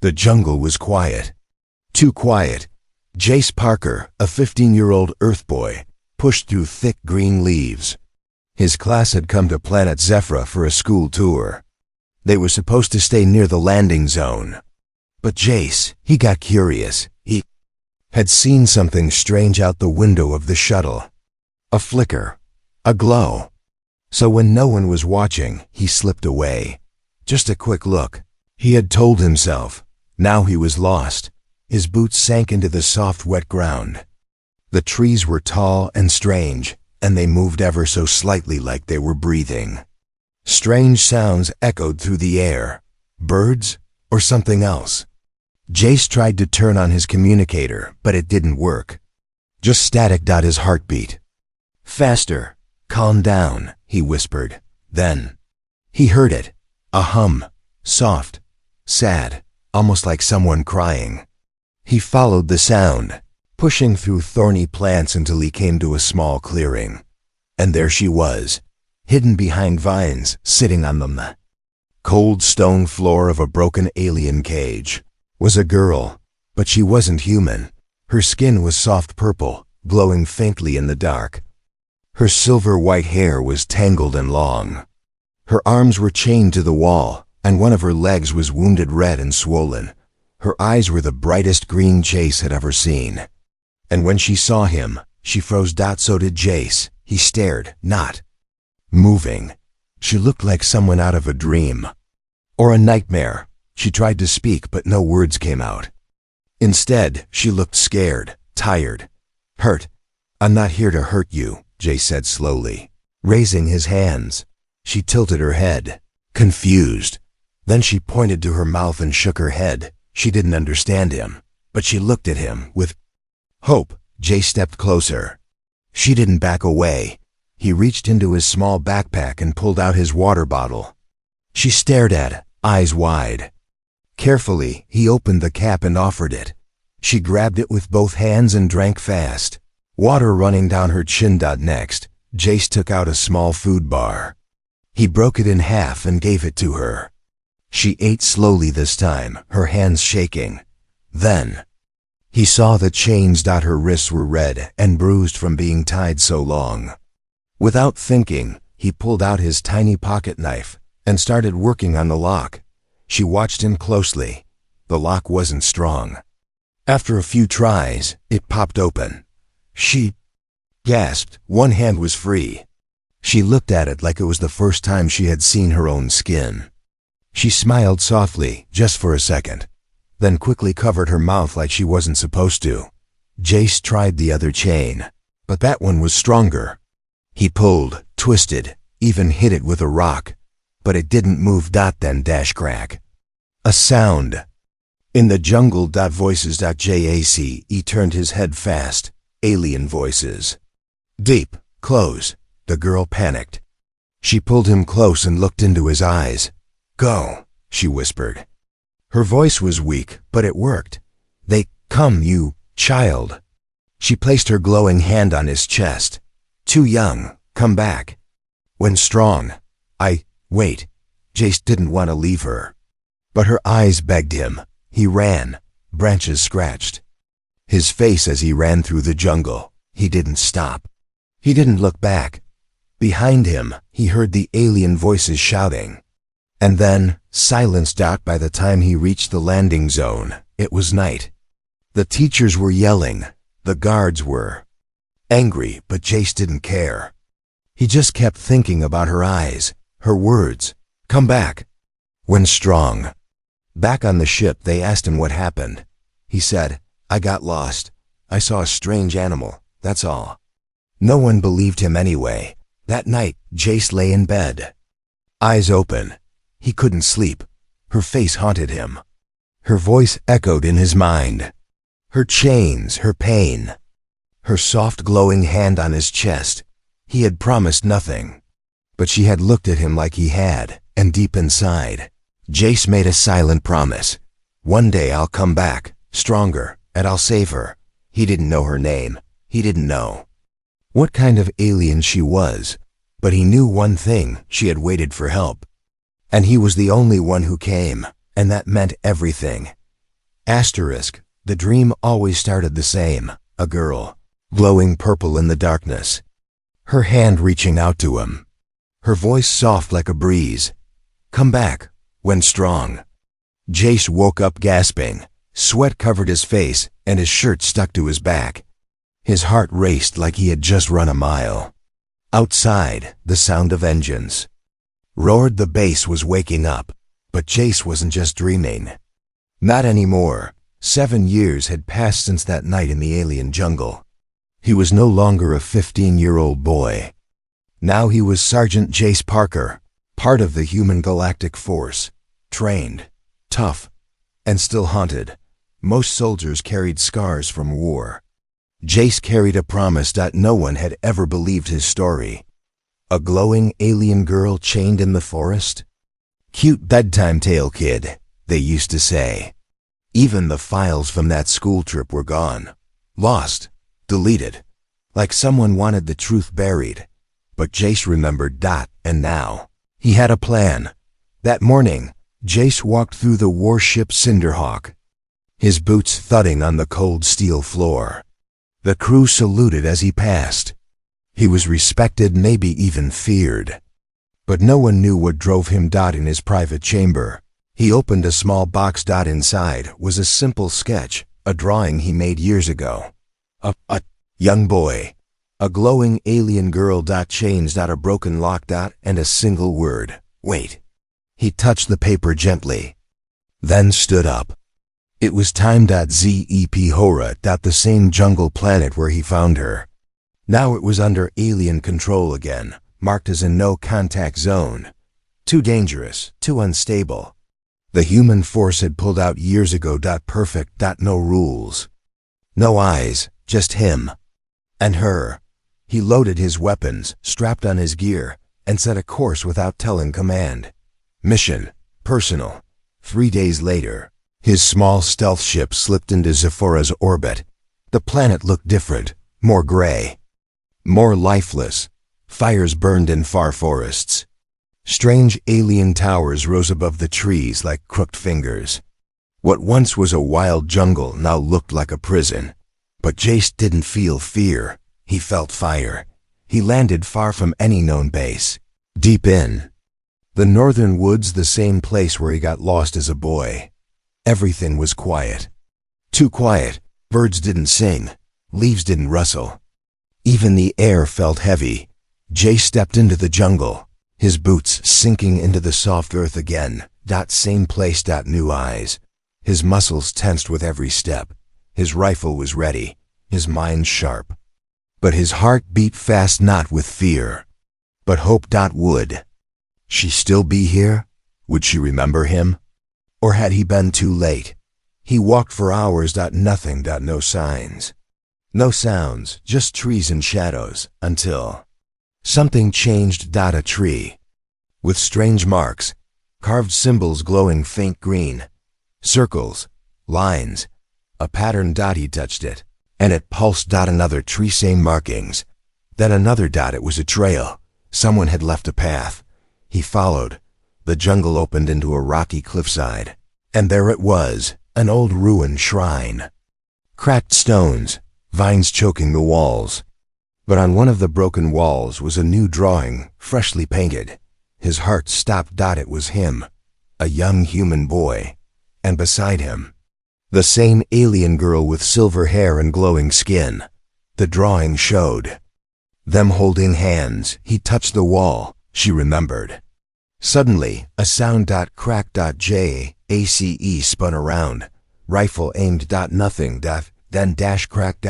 The jungle was quiet. Too quiet. Jace Parker, a 15-year-old Earth boy, pushed through thick green leaves. His class had come to planet Zephyra for a school tour. They were supposed to stay near the landing zone. But Jace, he got curious. He had seen something strange out the window of the shuttle. A flicker. A glow. So when no one was watching, he slipped away. Just a quick look. He had told himself. Now he was lost. His boots sank into the soft, wet ground. The trees were tall and strange, and they moved ever so slightly like they were breathing. Strange sounds echoed through the air. Birds or something else. Jace tried to turn on his communicator, but it didn't work. Just static. His heartbeat. Faster. Calm down, he whispered. Then he heard it. A hum. Soft. Sad. Almost like someone crying. He followed the sound, pushing through thorny plants until he came to a small clearing. And there she was, hidden behind vines, sitting on the cold stone floor of a broken alien cage. Was a girl, but she wasn't human. Her skin was soft purple, glowing faintly in the dark. Her silver white hair was tangled and long. Her arms were chained to the wall, and one of her legs was wounded red and swollen. Her eyes were the brightest green Jace had ever seen. And when she saw him, she froze. So did Jace. He stared, not moving. She looked like someone out of a dream. Or a nightmare. She tried to speak, but no words came out. Instead, she looked scared, tired, hurt. I'm not here to hurt you, Jace said slowly, raising his hands. She tilted her head, confused. Then she pointed to her mouth and shook her head. She didn't understand him, but she looked at him with hope. Jace stepped closer. She didn't back away. He reached into his small backpack and pulled out his water bottle. She stared at it, eyes wide. Carefully, he opened the cap and offered it. She grabbed it with both hands and drank fast, water running down her chin. Next, Jace took out a small food bar. He broke it in half and gave it to her. She ate slowly this time, her hands shaking. Then he saw the chains. Her wrists were red and bruised from being tied so long. Without thinking, he pulled out his tiny pocket knife and started working on the lock. She watched him closely. The lock wasn't strong. After a few tries, it popped open. She gasped. One hand was free. She looked at it like it was the first time she had seen her own skin. She smiled softly, just for a second, then quickly covered her mouth like she wasn't supposed to. Jace tried the other chain, but that one was stronger. He pulled, twisted, even hit it with a rock, but it didn't move. Then crack. A sound. In the jungle. Voices. Jace. He turned his head fast. Alien voices. Deep, close. The girl panicked. She pulled him close and looked into his eyes. Go, she whispered. Her voice was weak, but it worked. They come, you child. She placed her glowing hand on his chest. Too young, come back. When strong. Wait. Jace didn't want to leave her. But her eyes begged him. He ran, branches scratched. His face as he ran through the jungle. He didn't stop. He didn't look back. Behind him, he heard the alien voices shouting. And then, silence. By the time he reached the landing zone, it was night. The teachers were yelling. The guards were angry, but Jace didn't care. He just kept thinking about her eyes, her words. Come back. When strong. Back on the ship, they asked him what happened. He said, I got lost. I saw a strange animal, that's all. No one believed him anyway. That night, Jace lay in bed, eyes open. He couldn't sleep. Her face haunted him. Her voice echoed in his mind. Her chains, her pain. Her soft glowing hand on his chest. He had promised nothing. But she had looked at him like he had, and deep inside, Jace made a silent promise. One day I'll come back, stronger, and I'll save her. He didn't know her name. He didn't know what kind of alien she was. But he knew one thing, she had waited for help. And he was the only one who came, and that meant everything. Asterisk, the dream always started the same, a girl, glowing purple in the darkness. Her hand reaching out to him. Her voice soft like a breeze. Come back, when strong. Jace woke up gasping. Sweat covered his face, and his shirt stuck to his back. His heart raced like he had just run a mile. Outside, the sound of engines. Roared the bass was waking up, but Jace wasn't just dreaming. Not anymore. 7 years had passed since that night in the alien jungle. He was no longer a 15-year-old boy. Now he was Sergeant Jace Parker, part of the human galactic force, trained, tough, and still haunted. Most soldiers carried scars from war. Jace carried a promise that no one had ever believed his story. A glowing alien girl chained in the forest? Cute bedtime tale kid, they used to say. Even the files from that school trip were gone. Lost. Deleted. Like someone wanted the truth buried. But Jace remembered that, and now he had a plan. That morning, Jace walked through the warship Cinderhawk, his boots thudding on the cold steel floor. The crew saluted as he passed. He was respected, maybe even feared. But no one knew what drove him. In his private chamber, he opened a small box. Inside was a simple sketch, a drawing he made years ago. A young boy, a glowing alien girl. Chains. A broken lock. And a single word. Wait. He touched the paper gently, then stood up. It was time. Zep Hora. The same jungle planet where he found her. Now it was under alien control again, marked as a no-contact zone. Too dangerous, too unstable. The human force had pulled out years ago. Perfect. No rules. No eyes, just him. And her. He loaded his weapons, strapped on his gear, and set a course without telling command. Mission, personal. 3 days later, his small stealth ship slipped into Zephora's orbit. The planet looked different, more gray, more lifeless. Fires burned in far forests. Strange alien towers rose above the trees like crooked fingers. What once was a wild jungle now looked like a prison. But Jace didn't feel fear. He felt fire. He landed far from any known base. Deep in the northern woods, the same place where he got lost as a boy. Everything was quiet. Too quiet. Birds didn't sing. Leaves didn't rustle. Even the air felt heavy. Jace stepped into the jungle, his boots sinking into the soft earth again. Same place. New eyes. His muscles tensed with every step. His rifle was ready, his mind sharp. But his heart beat fast, not with fear, but hope. Would she still be here? Would she remember him? Or had he been too late? He walked for hours. Nothing. No signs. No sounds, just trees and shadows, until something changed. A tree, with strange marks, carved symbols glowing faint green, circles, lines, a pattern. He touched it, and it pulsed. Another tree, same markings. Then another. It was a trail. Someone had left a path. He followed. The jungle opened into a rocky cliffside, and there it was, an old ruined shrine. Cracked stones, vines choking the walls. But on one of the broken walls was a new drawing, freshly painted. His heart stopped. It was him, a young human boy, and beside him, the same alien girl with silver hair and glowing skin. The drawing showed them holding hands. He touched the wall, she remembered. Suddenly, a sound. Crack. Jace spun around, rifle aimed. Nothing. Then crack.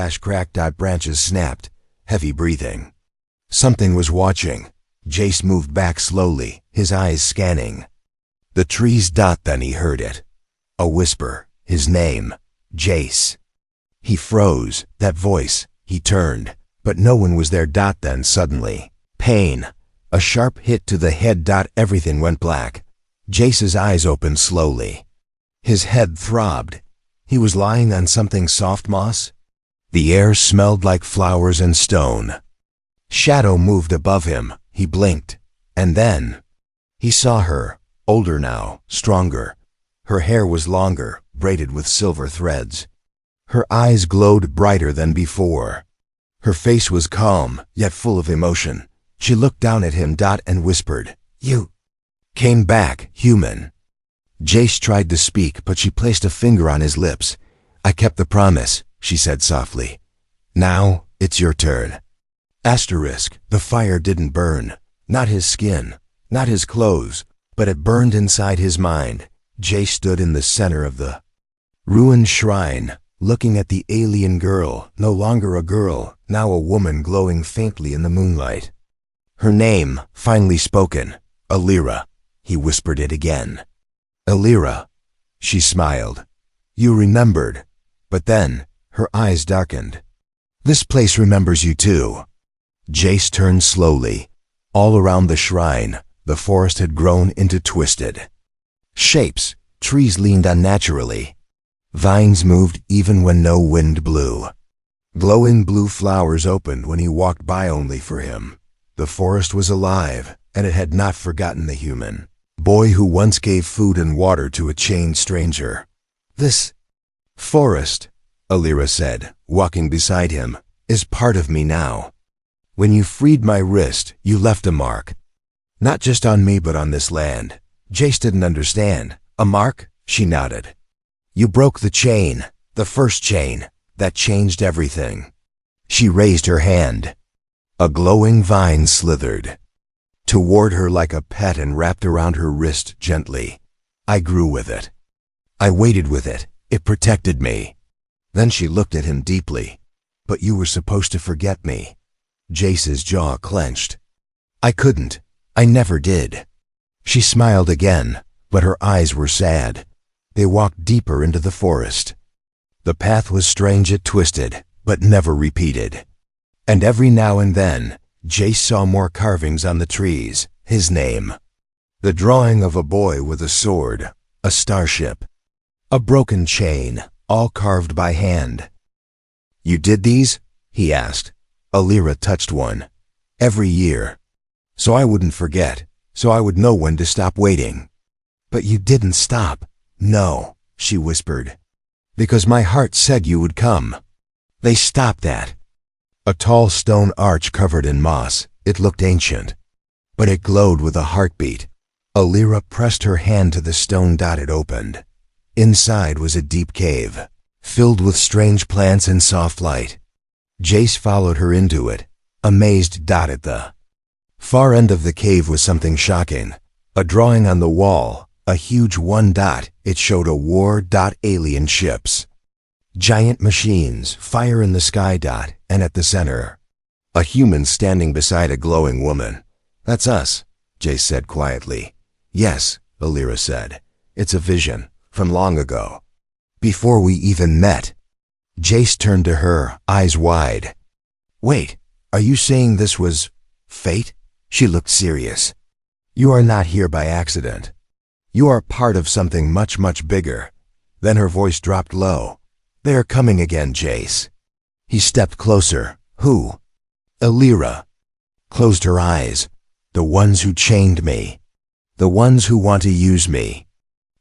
Branches snapped, heavy breathing. Something was watching. Jace moved back slowly, his eyes scanning the trees. Then he heard it. A whisper, his name, Jace. He froze, that voice. He turned, but no one was there. Then suddenly, pain, a sharp hit to the head. Everything went black. Jace's eyes opened slowly. His head throbbed. He was lying on something soft, moss. The air smelled like flowers and stone. Shadow moved above him. He blinked, and then he saw her, older now, stronger. Her hair was longer, braided with silver threads. Her eyes glowed brighter than before. Her face was calm, yet full of emotion. She looked down at him and whispered, "You came back, human." Jace tried to speak, but she placed a finger on his lips. "I kept the promise," she said softly. "Now, it's your turn." Asterisk, the fire didn't burn. Not his skin, not his clothes, but it burned inside his mind. Jace stood in the center of the ruined shrine, looking at the alien girl, no longer a girl, now a woman glowing faintly in the moonlight. Her name, finally spoken, Alira. He whispered it again. "Alira." She smiled. "You remembered." But then, her eyes darkened. "This place remembers you too." Jace turned slowly. All around the shrine, the forest had grown into twisted shapes. Trees leaned unnaturally. Vines moved even when no wind blew. Glowing blue flowers opened when he walked by only for him. The forest was alive, and it had not forgotten the human boy who once gave food and water to a chained stranger. "This forest," Alira said, walking beside him, "is part of me now. When you freed my wrist, you left a mark. Not just on me, but on this land." Jace didn't understand. "A mark?" She nodded. "You broke the chain, the first chain, that changed everything." She raised her hand. A glowing vine slithered toward her like a pet and wrapped around her wrist gently. "I grew with it. I waited with it. It protected me." Then she looked at him deeply. "But you were supposed to forget me." Jace's jaw clenched. "I couldn't. I never did." She smiled again, but her eyes were sad. They walked deeper into the forest. The path was strange, it twisted, but never repeated. And every now and then, Jace saw more carvings on the trees. His name. The drawing of a boy with a sword, a starship, a broken chain, all carved by hand. "You did these?" he asked. Alira touched one. "Every year. So I wouldn't forget, so I would know when to stop waiting." "But you didn't stop." "No," she whispered. "Because my heart said you would come." They stopped that. A tall stone arch covered in moss. It looked ancient, but it glowed with a heartbeat. Alira pressed her hand to the stone. It opened. Inside was a deep cave, filled with strange plants and soft light. Jace followed her into it, amazed. At the far end of the cave was something shocking. A drawing on the wall, a huge one. It showed a war. Alien ships. Giant machines, fire in the sky. And at the center, a human standing beside a glowing woman. "That's us," Jace said quietly. "Yes," Alira said. "It's a vision, from long ago. Before we even met." Jace turned to her, eyes wide. "Wait, are you saying this was fate?" She looked serious. "You are not here by accident. You are part of something much, much bigger." Then her voice dropped low. "They are coming again, Jace." He stepped closer. "Who?" Alira closed her eyes. "The ones who chained me. The ones who want to use me."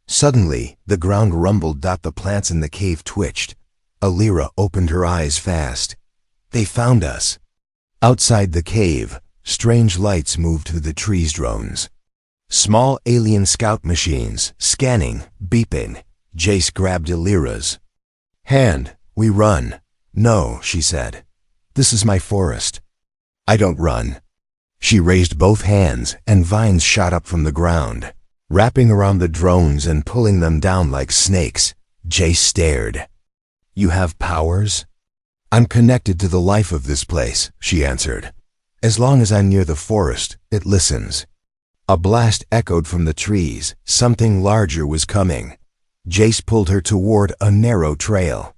Suddenly, the ground rumbled. The plants in the cave twitched. Alira opened her eyes fast. "They found us." Outside the cave, strange lights moved through the trees. Drones. Small alien scout machines, scanning, beeping. Jace grabbed Alira's hand. "We run." "No," she said. "This is my forest. I don't run." She raised both hands, and vines shot up from the ground, wrapping around the drones and pulling them down like snakes. Jace stared. "You have powers?" "I'm connected to the life of this place," she answered. "As long as I'm near the forest, it listens." A blast echoed from the trees. Something larger was coming. Jace pulled her toward a narrow trail.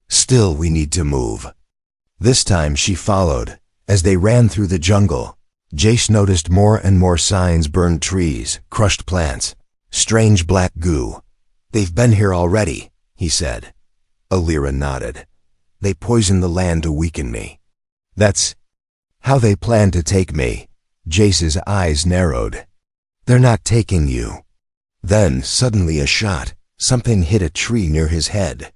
"Still, we need to move." This time she followed. As they ran through the jungle, Jace noticed more and more signs: burned trees, crushed plants, strange black goo. "They've been here already," he said. Alira nodded. "They poisoned the land to weaken me. That's how they plan to take me." Jace's eyes narrowed. "They're not taking you." Then, suddenly, a shot. something hit a tree near his head.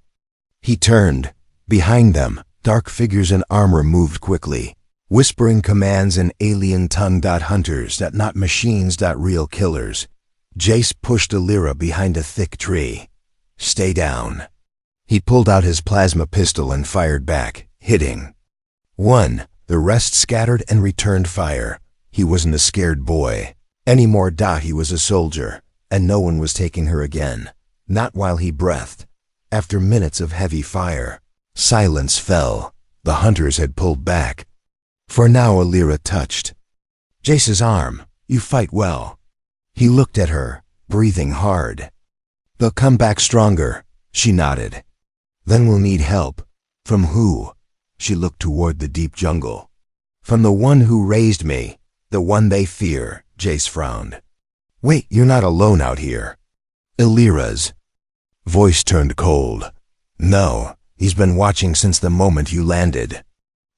He turned. Behind them, dark figures in armor moved quickly, whispering commands in alien tongue. Hunters, not machines. Real killers. Jace pushed Alira behind a thick tree. Stay down. He pulled out his plasma pistol and fired back, hitting. One. The rest scattered and returned fire. He wasn't a scared boy anymore. He was a soldier, and no one was taking her again. Not while he breathed. After minutes of heavy fire, silence fell. The hunters had pulled back. For now, Alira touched Jace's arm. You fight well. He looked at her, breathing hard. They'll come back stronger. She nodded. Then we'll need help. From who? She looked toward the deep jungle. From the one who raised me, the one they fear. Jace frowned. Wait, you're not alone out here. Alira's voice turned cold. No, he's been watching since the moment you landed.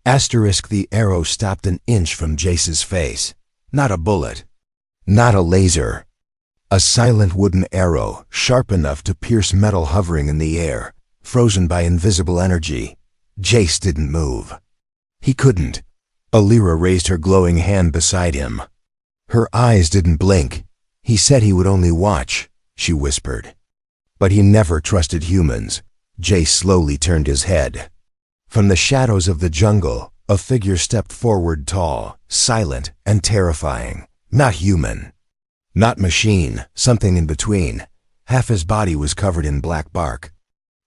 The arrow stopped an inch from Jace's face. Not a bullet. Not a laser. A silent wooden arrow, sharp enough to pierce metal hovering in the air, frozen by invisible energy. Jace didn't move. He couldn't. Alira raised her glowing hand beside him. Her eyes didn't blink. He said he would only watch, she whispered. But he never trusted humans. Jace slowly turned his head. From the shadows of the jungle, a figure stepped forward, tall, silent, and terrifying. Not human. Not machine, something in between. Half his body was covered in black bark.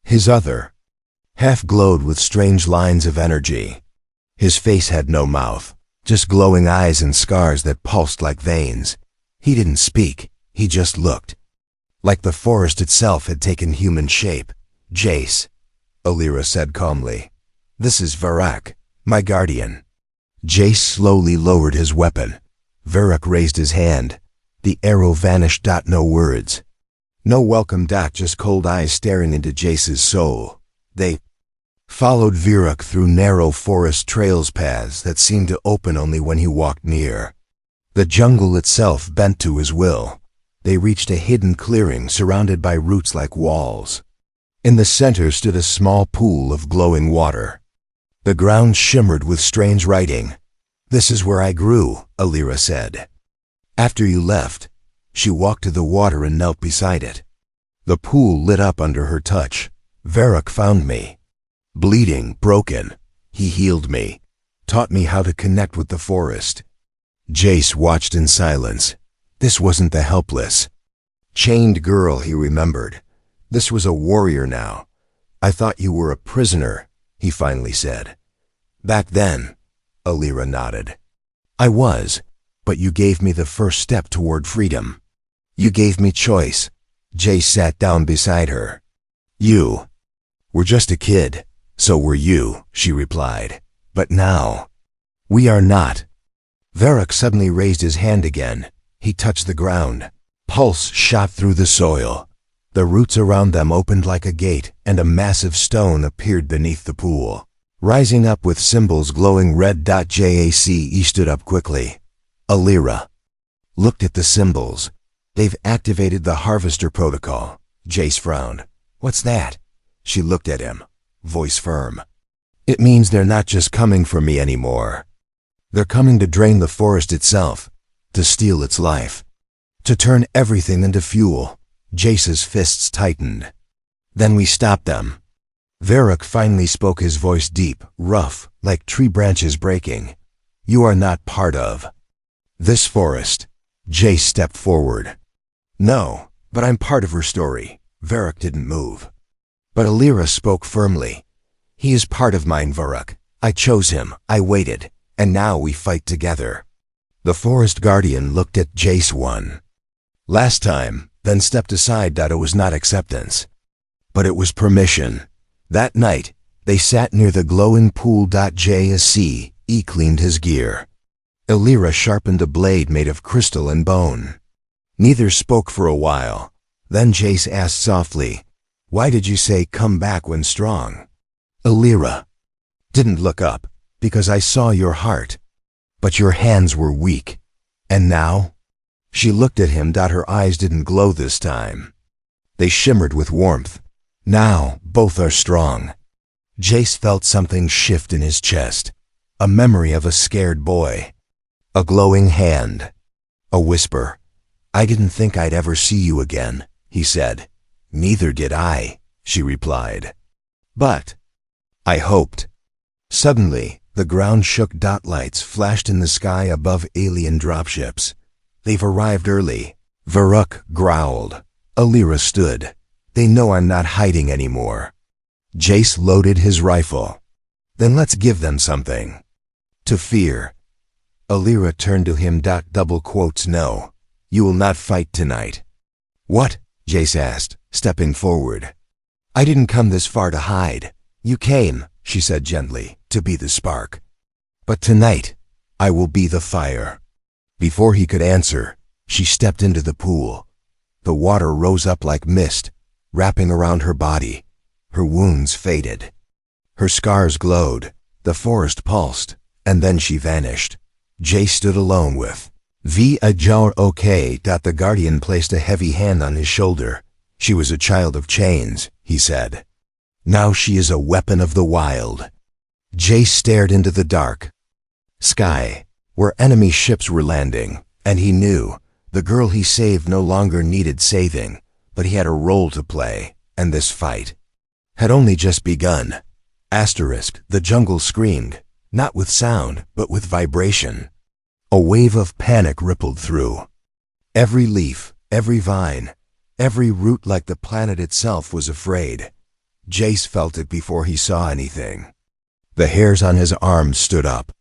His other half glowed with strange lines of energy. His face had no mouth, just glowing eyes and scars that pulsed like veins. He didn't speak, he just looked. Like the forest itself had taken human shape. Jace, Alira said calmly. This is Varrock, my guardian. Jace slowly lowered his weapon. Varrock raised his hand. The arrow vanished. No words. No welcome. Just cold eyes staring into Jace's soul. They followed Varrock through narrow forest trails, paths that seemed to open only when he walked near. The jungle itself bent to his will. They reached a hidden clearing surrounded by roots like walls. In the center stood a small pool of glowing water. The ground shimmered with strange writing. This is where I grew, Alira said. After you left, she walked to the water and knelt beside it. The pool lit up under her touch. Varrock found me. Bleeding, broken. He healed me, taught me how to connect with the forest. Jace watched in silence. This wasn't the helpless, chained girl he remembered. This was a warrior now. I thought you were a prisoner, he finally said. Back then, Alira nodded. I was, but you gave me the first step toward freedom. You gave me choice. Jace sat down beside her. You were just a kid. So were you, she replied. But now, we are not. Varrock suddenly raised his hand again. He touched the ground. Pulse shot through the soil. The roots around them opened like a gate, and a massive stone appeared beneath the pool. Rising up with symbols glowing red. Jace stood up quickly. Alira looked at the symbols. They've activated the Harvester Protocol. Jace frowned. What's that? She looked at him, voice firm. It means they're not just coming for me anymore. They're coming to drain the forest itself, to steal its life, to turn everything into fuel. Jace's fists tightened. Then we stopped them. Varrock finally spoke, his voice deep, rough, like tree branches breaking. You are not part of this forest. Jace stepped forward. No, but I'm part of her story. Varrock didn't move. But Alira spoke firmly. He is part of mine, Varrock. I chose him, I waited, and now we fight together. The forest guardian looked at Jace one last time, then stepped aside. It was not acceptance, but it was permission. That night, they sat near the glowing pool. Jace cleaned his gear. Alira sharpened a blade made of crystal and bone. Neither spoke for a while. Then Jace asked softly, why did you say come back when strong? Alira didn't look up, because I saw your heart. But your hands were weak. And now? She looked at him. Her eyes didn't glow this time. They shimmered with warmth. Now, both are strong. Jace felt something shift in his chest. A memory of a scared boy. A glowing hand. A whisper. "I didn't think I'd ever see you again," he said. "Neither did I," she replied. "But I hoped." Suddenly, the ground shook. Lights flashed in the sky above alien dropships. "They've arrived early," Varuk growled. Alira stood. "They know I'm not hiding anymore." Jace loaded his rifle. "Then let's give them something to fear." Alira turned to him. "No, you will not fight tonight." "What?" Jace asked, stepping forward. "I didn't come this far to hide. You came," she said gently, "to be the spark. But tonight, I will be the fire." Before he could answer, she stepped into the pool. The water rose up like mist, wrapping around her body. Her wounds faded. Her scars glowed. The forest pulsed, and then she vanished. Jace stood alone with OK. The guardian placed a heavy hand on his shoulder. "She was a child of chains," he said. "Now she is a weapon of the wild." Jace stared into the dark sky, where enemy ships were landing, and he knew the girl he saved no longer needed saving, but he had a role to play, and this fight had only just begun. The jungle screamed, not with sound, but with vibration. A wave of panic rippled through. Every leaf, every vine, every root, like the planet itself, was afraid. Jace felt it before he saw anything. The hairs on his arms stood up.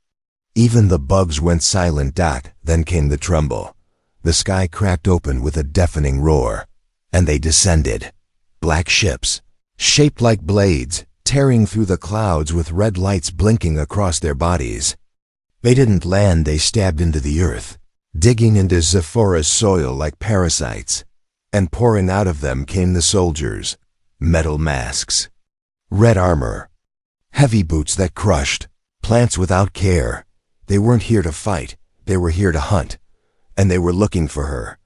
Even the bugs went silent. Then came the tremble. The sky cracked open with a deafening roar, and they descended. Black ships, shaped like blades, tearing through the clouds with red lights blinking across their bodies. They didn't land, they stabbed into the earth, digging into Zephora's soil like parasites. And pouring out of them came the soldiers. Metal masks, red armor, heavy boots that crushed, plants without care. They weren't here to fight, they were here to hunt. And they were looking for her.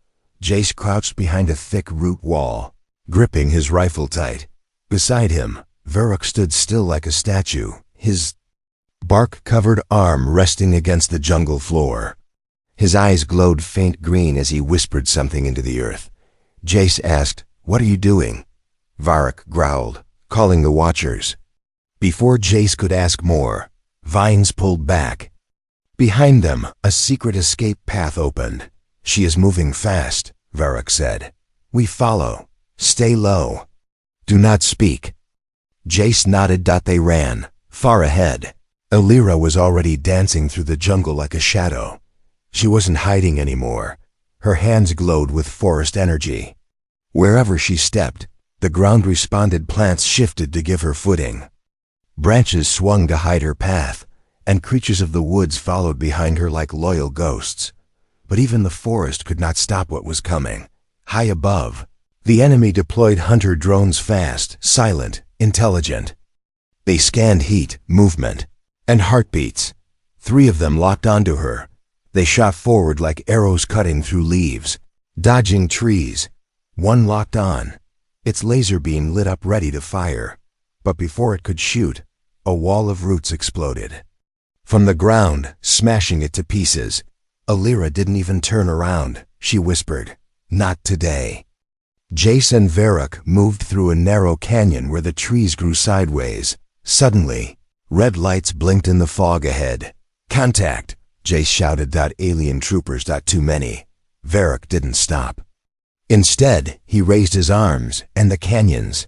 Jace crouched behind a thick root wall, gripping his rifle tight. Beside him, Varuk stood still like a statue, his bark-covered arm resting against the jungle floor. His eyes glowed faint green as he whispered something into the earth. Jace asked, "What are you doing?" Varuk growled, "Calling the Watchers." Before Jace could ask more, vines pulled back. Behind them, a secret escape path opened. "She is moving fast," Varuk said. "We follow. Stay low. Do not speak." Jace nodded. They ran, far ahead. Alira was already dancing through the jungle like a shadow. She wasn't hiding anymore. Her hands glowed with forest energy. Wherever she stepped, the ground responded. Plants shifted to give her footing. Branches swung to hide her path, and creatures of the woods followed behind her like loyal ghosts. But even the forest could not stop what was coming. High above, the enemy deployed hunter drones, fast, silent, intelligent. They scanned heat, movement, and heartbeats. 3 of them locked onto her. They shot forward like arrows cutting through leaves, dodging trees. One locked on. Its laser beam lit up ready to fire. But before it could shoot, a wall of roots exploded from the ground, smashing it to pieces. Alira didn't even turn around. She whispered, "Not today." Jace and Varuk moved through a narrow canyon where the trees grew sideways. Suddenly, red lights blinked in the fog ahead. "Contact!" Jace shouted. "Alien troopers. Too many." Varuk didn't stop. Instead, he raised his arms, and the canyons.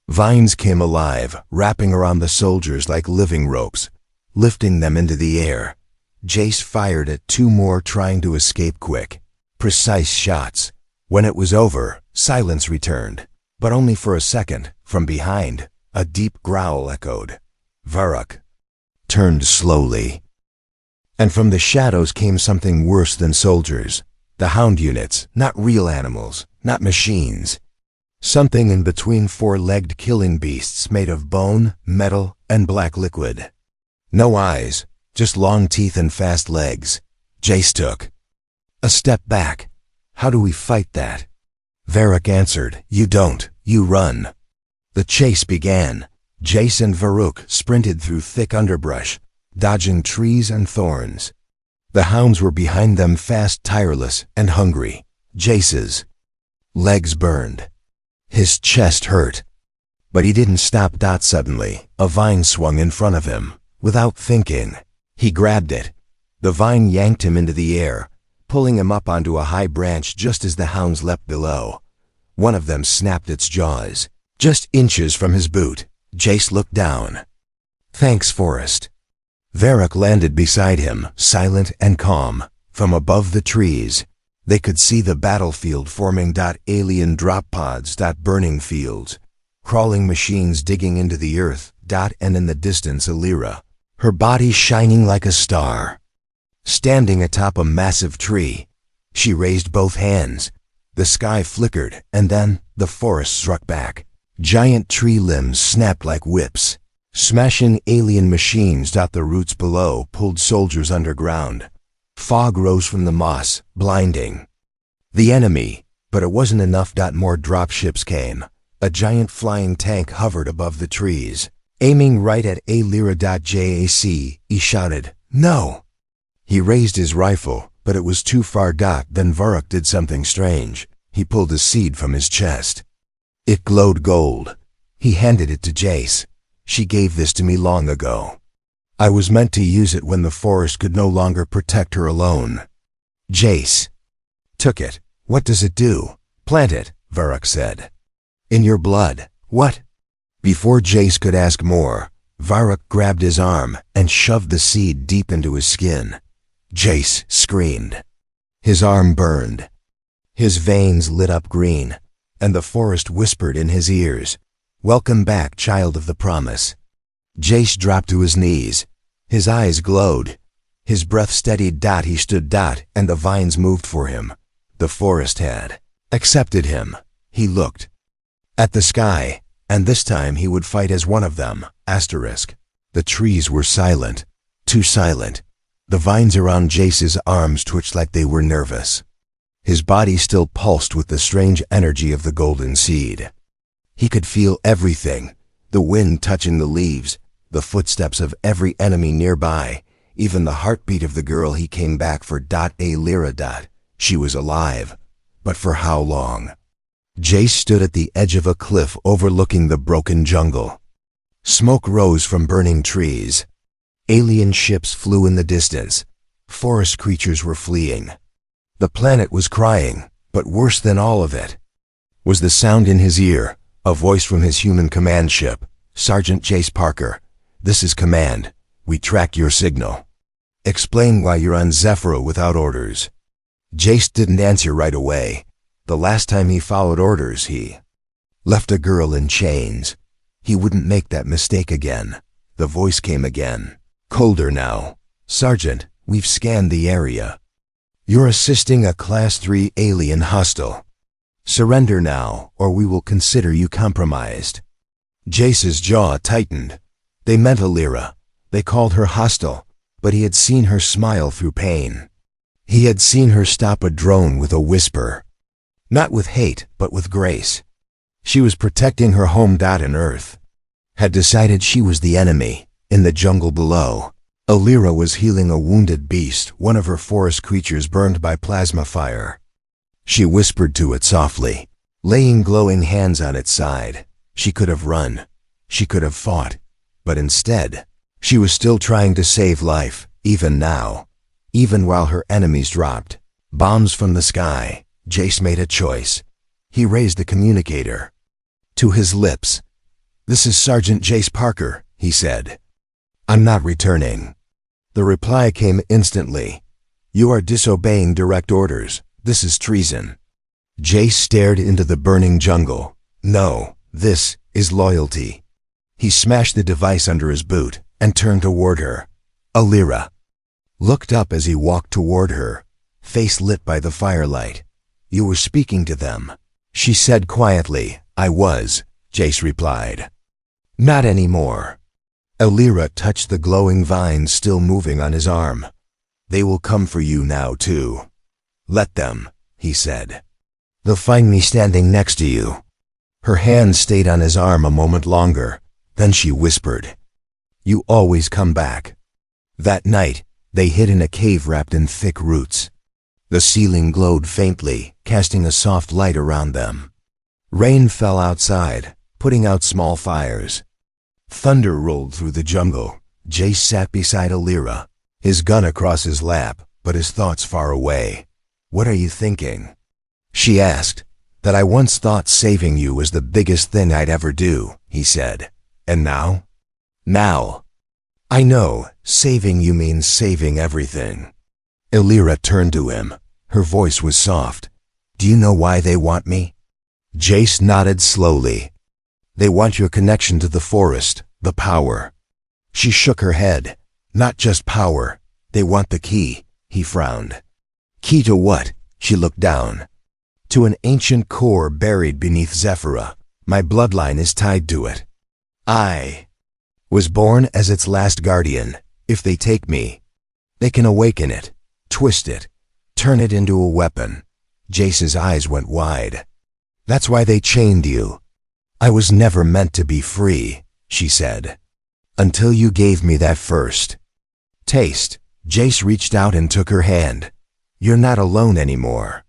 Vines came alive, wrapping around the soldiers like living ropes, lifting them into the air. Jace fired at 2 more, trying to escape quick, precise shots. When it was over, silence returned, but only for a second. From behind, a deep growl echoed. Varuk turned slowly. And from the shadows came something worse than soldiers. The hound units, not real animals, not machines. Something in between 4-legged killing beasts made of bone, metal, and black liquid. No eyes, just long teeth and fast legs. Jace took a step back. How do we fight that? Varric answered, "You don't, you run." The chase began. Jace and Varuk sprinted through thick underbrush, dodging trees and thorns. The hounds were behind them, fast, tireless, and hungry. Jace's legs burned. His chest hurt. But he didn't stop. Suddenly, a vine swung in front of him. Without thinking, he grabbed it. The vine yanked him into the air, pulling him up onto a high branch just as the hounds leapt below. One of them snapped its jaws, just inches from his boot. Jace looked down. "Thanks, Forrest." Varric landed beside him, silent and calm. From above the trees, they could see the battlefield forming. Alien drop pods. Burning fields. Crawling machines digging into the earth. And in the distance Alira, her body shining like a star, standing atop a massive tree. She raised both hands. The sky flickered, and then the forest struck back. Giant tree limbs snapped like whips, smashing alien machines. The roots below pulled soldiers underground. Fog rose from the moss, blinding the enemy, but it wasn't enough. More dropships came. A giant flying tank hovered above the trees, aiming right at Alira. Jac, he shouted, "No!" He raised his rifle, but it was too far. Then Varric did something strange. He pulled a seed from his chest. It glowed gold. He handed it to Jace. "She gave this to me long ago. I was meant to use it when the forest could no longer protect her alone." Jace took it. "What does it do?" "Plant it," Varric said. "In your blood." "What?" Before Jace could ask more, Varric grabbed his arm and shoved the seed deep into his skin. Jace screamed. His arm burned. His veins lit up green, and the forest whispered in his ears, "Welcome back, child of the promise." Jace dropped to his knees. His eyes glowed. His breath steadied. He stood. And the vines moved for him. The forest had accepted him. He looked at the sky, and this time he would fight as one of them. The trees were silent, too silent. The vines around Jace's arms twitched like they were nervous. His body still pulsed with the strange energy of the golden seed. He could feel everything, the wind touching the leaves, the footsteps of every enemy nearby, even the heartbeat of the girl he came back for. Alira. She was alive, but for how long? Jace stood at the edge of a cliff overlooking the broken jungle. Smoke rose from burning trees. Alien ships flew in the distance. Forest creatures were fleeing. The planet was crying, but worse than all of it was the sound in his ear, a voice from his human command ship. "Sergeant Jace Parker, this is command. We tracked your signal. Explain why you're on Zephyra without orders." Jace didn't answer right away. The last time he followed orders, he left a girl in chains. He wouldn't make that mistake again. The voice came again, colder now. "Sergeant, we've scanned the area. You're assisting a Class 3 alien hostile. Surrender now, or we will consider you compromised." Jace's jaw tightened. They meant Alira. They called her hostile, but he had seen her smile through pain. He had seen her stop a drone with a whisper. Not with hate, but with grace. She was protecting her home. And Earth had decided she was the enemy. In the jungle below, Alira was healing a wounded beast, one of her forest creatures burned by plasma fire. She whispered to it softly, laying glowing hands on its side. She could have run. She could have fought. But instead, she was still trying to save life, even now. Even while her enemies dropped bombs from the sky, Jace made a choice. He raised the communicator to his lips. "This is Sergeant Jace Parker," he said. "I'm not returning." The reply came instantly. "You are disobeying direct orders. This is treason." Jace stared into the burning jungle. "No, this is loyalty." He smashed the device under his boot and turned toward her. Alira looked up as he walked toward her, face lit by the firelight. "You were speaking to them," she said quietly. "I was," Jace replied. "Not anymore." Alira touched the glowing vines still moving on his arm. "They will come for you now, too." "Let them," he said. They'll find me standing next to you." Her hand stayed on his arm a moment longer, then she whispered, "You always come back." That night, they hid in a cave wrapped in thick roots. The ceiling glowed faintly, casting a soft light around them. Rain fell outside, putting out small fires. Thunder rolled through the jungle. Jace sat beside Alira, his gun across his lap, but his thoughts far away. "What are you thinking?" she asked. "That I once thought saving you was the biggest thing I'd ever do," he said. "And now?" "Now. I know, saving you means saving everything." Alira turned to him. Her voice was soft. "Do you know why they want me?" Jace nodded slowly. "They want your connection to the forest, the power." She shook her head. "Not just power. They want the key," he frowned. "Key to what?" She looked down. "To an ancient core buried beneath Zephyra. My bloodline is tied to it. I was born as its last guardian. If they take me, they can awaken it, twist it, turn it into a weapon." Jace's eyes went wide. "That's why they chained you." "I was never meant to be free," she said. "Until you gave me that first taste." Jace reached out and took her hand. "You're not alone anymore."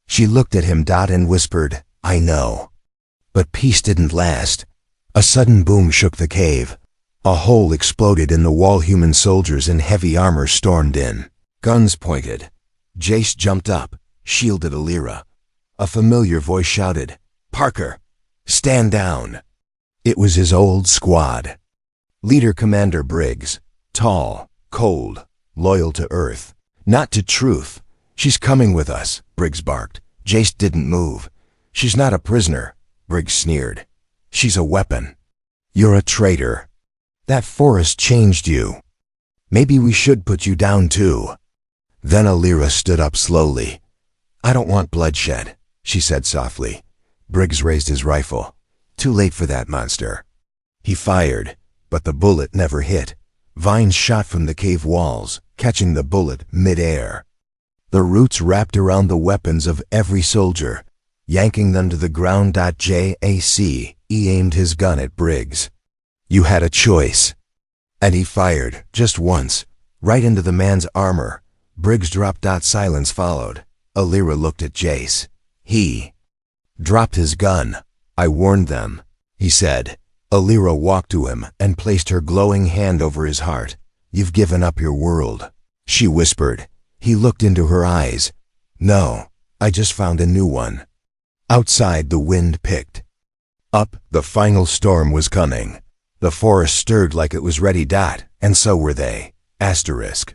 She looked at him and whispered, "I know." But peace didn't last. A sudden boom shook the cave. A hole exploded in the wall. Human soldiers in heavy armor stormed in. Guns pointed. Jace jumped up, shielded Alira. A familiar voice shouted, "Parker, stand down." It was his old squad. Leader Commander Briggs, tall, cold, loyal to Earth, not to truth. "She's coming with us," Briggs barked. Jace didn't move. "She's not a prisoner," Briggs sneered. "She's a weapon." "You're a traitor. That forest changed you. Maybe we should put you down too." Then Alira stood up slowly. "I don't want bloodshed," she said softly. Briggs raised his rifle. "Too late for that monster." He fired, but the bullet never hit. Vines shot from the cave walls, catching the bullet mid-air. The roots wrapped around the weapons of every soldier, yanking them to the ground. Jace aimed his gun at Briggs. "You had a choice." And he fired, just once, right into the man's armor. Briggs dropped. Silence followed. Alira looked at Jace. He dropped his gun. "I warned them," he said. Alira walked to him and placed her glowing hand over his heart. "You've given up your world," she whispered. He looked into her eyes. "No, I just found a new one." Outside, the wind picked up. The final storm was coming. The forest stirred like it was ready. And so were they. Asterisk.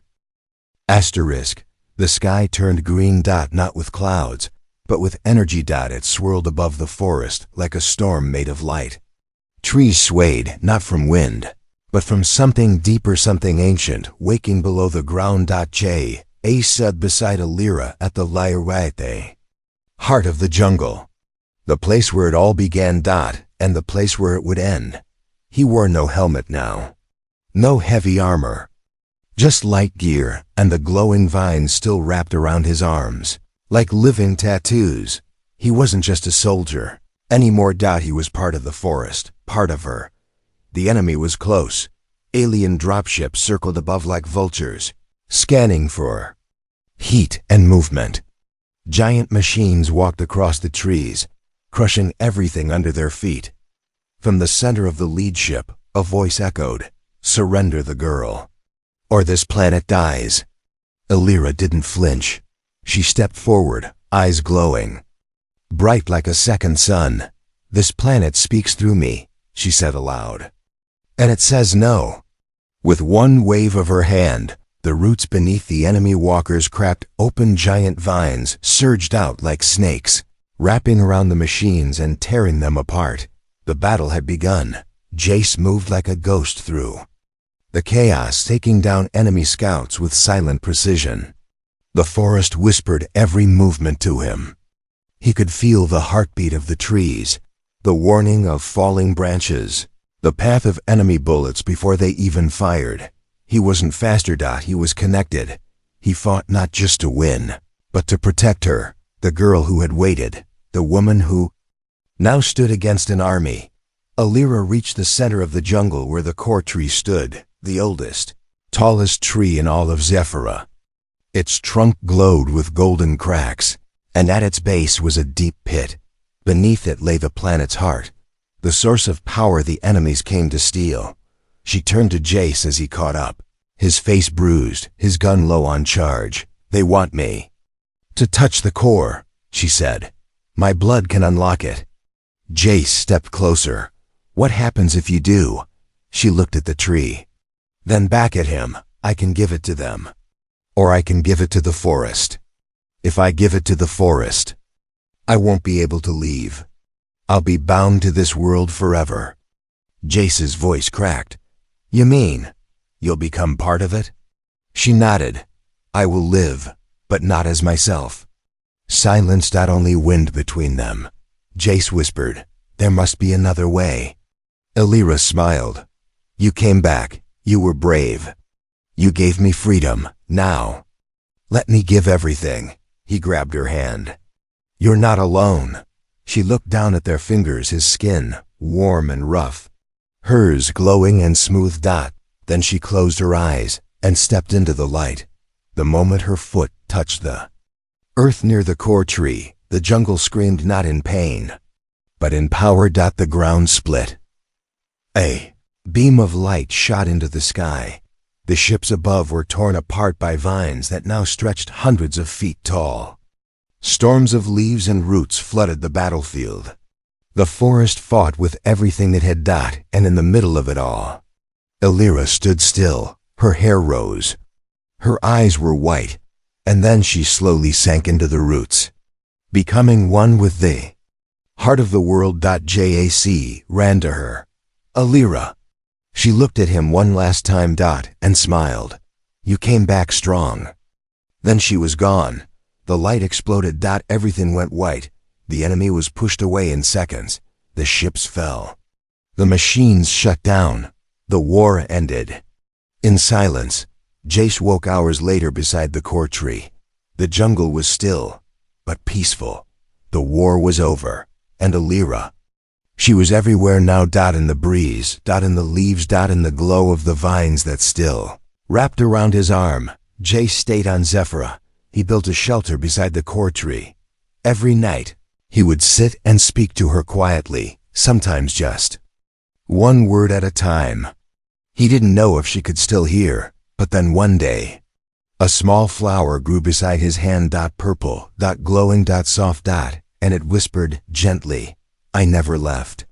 The sky turned green. Not with clouds, but with energy. It swirled above the forest like a storm made of light. Trees swayed, not from wind, but from something deeper, something ancient, waking below the ground. Jace stood beside Alira at the Lyraite, heart of the jungle. The place where it all began. And the place where it would end. He wore no helmet now. No heavy armor. Just light gear, and the glowing vines still wrapped around his arms, like living tattoos. He wasn't just a soldier anymore. He was part of the forest, part of her. The enemy was close. Alien dropships circled above like vultures, scanning for heat and movement. Giant machines walked across the trees, crushing everything under their feet. From the center of the lead ship, a voice echoed, "Surrender the girl, or this planet dies." Alira didn't flinch. She stepped forward, eyes glowing, bright like a second sun. "This planet speaks through me," she said aloud. "And it says no." With one wave of her hand, the roots beneath the enemy walkers cracked open. Giant vines surged out like snakes, wrapping around the machines and tearing them apart. The battle had begun. Jace moved like a ghost through the chaos, taking down enemy scouts with silent precision. The forest whispered every movement to him. He could feel the heartbeat of the trees, the warning of falling branches, the path of enemy bullets before they even fired. He wasn't faster. He was connected. He fought not just to win, but to protect her, the girl who had waited, the woman who now stood against an army. Alira reached the center of the jungle where the core tree stood, the oldest, tallest tree in all of Zephyra. Its trunk glowed with golden cracks, and at its base was a deep pit. Beneath it lay the planet's heart, the source of power the enemies came to steal. She turned to Jace as he caught up, his face bruised, his gun low on charge. "They want me to touch the core," she said. "My blood can unlock it." Jace stepped closer. "What happens if you do?" She looked at the tree. "Then back at him. I can give it to them. Or I can give it to the forest. If I give it to the forest, I won't be able to leave. I'll be bound to this world forever." Jace's voice cracked. "You mean, you'll become part of it?" She nodded. "I will live, but not as myself." Silence that only wind between them. Jace whispered, "There must be another way." Alira smiled. "You came back. You were brave. You gave me freedom. Now, let me give everything." He grabbed her hand. "You're not alone." She looked down at their fingers, his skin, warm and rough, hers glowing and smooth. Then she closed her eyes and stepped into the light. The moment her foot touched the earth near the core tree, the jungle screamed not in pain, but in power. The ground split. A beam of light shot into the sky. The ships above were torn apart by vines that now stretched hundreds of feet tall. Storms of leaves and roots flooded the battlefield. The forest fought with everything it had. And in the middle of it all, Alira stood still. Her hair rose. Her eyes were white. And then she slowly sank into the roots, becoming one with the heart of the world. Jac ran to her. "Alira." She looked at him one last time. And smiled. "You came back strong." Then she was gone. The light exploded. Everything went white. The enemy was pushed away in seconds. The ships fell. The machines shut down. The war ended. In silence, Jace woke hours later beside the core tree. The jungle was still, but peaceful. The war was over. And Alira, she was everywhere now. In the breeze, in the leaves, in the glow of the vines that still wrapped around his arm. Jace stayed on Zephyra. He built a shelter beside the core tree. Every night, he would sit and speak to her quietly, sometimes just one word at a time. He didn't know if she could still hear, but then one day, a small flower grew beside his hand. Purple, glowing, soft, and it whispered gently, "I never left."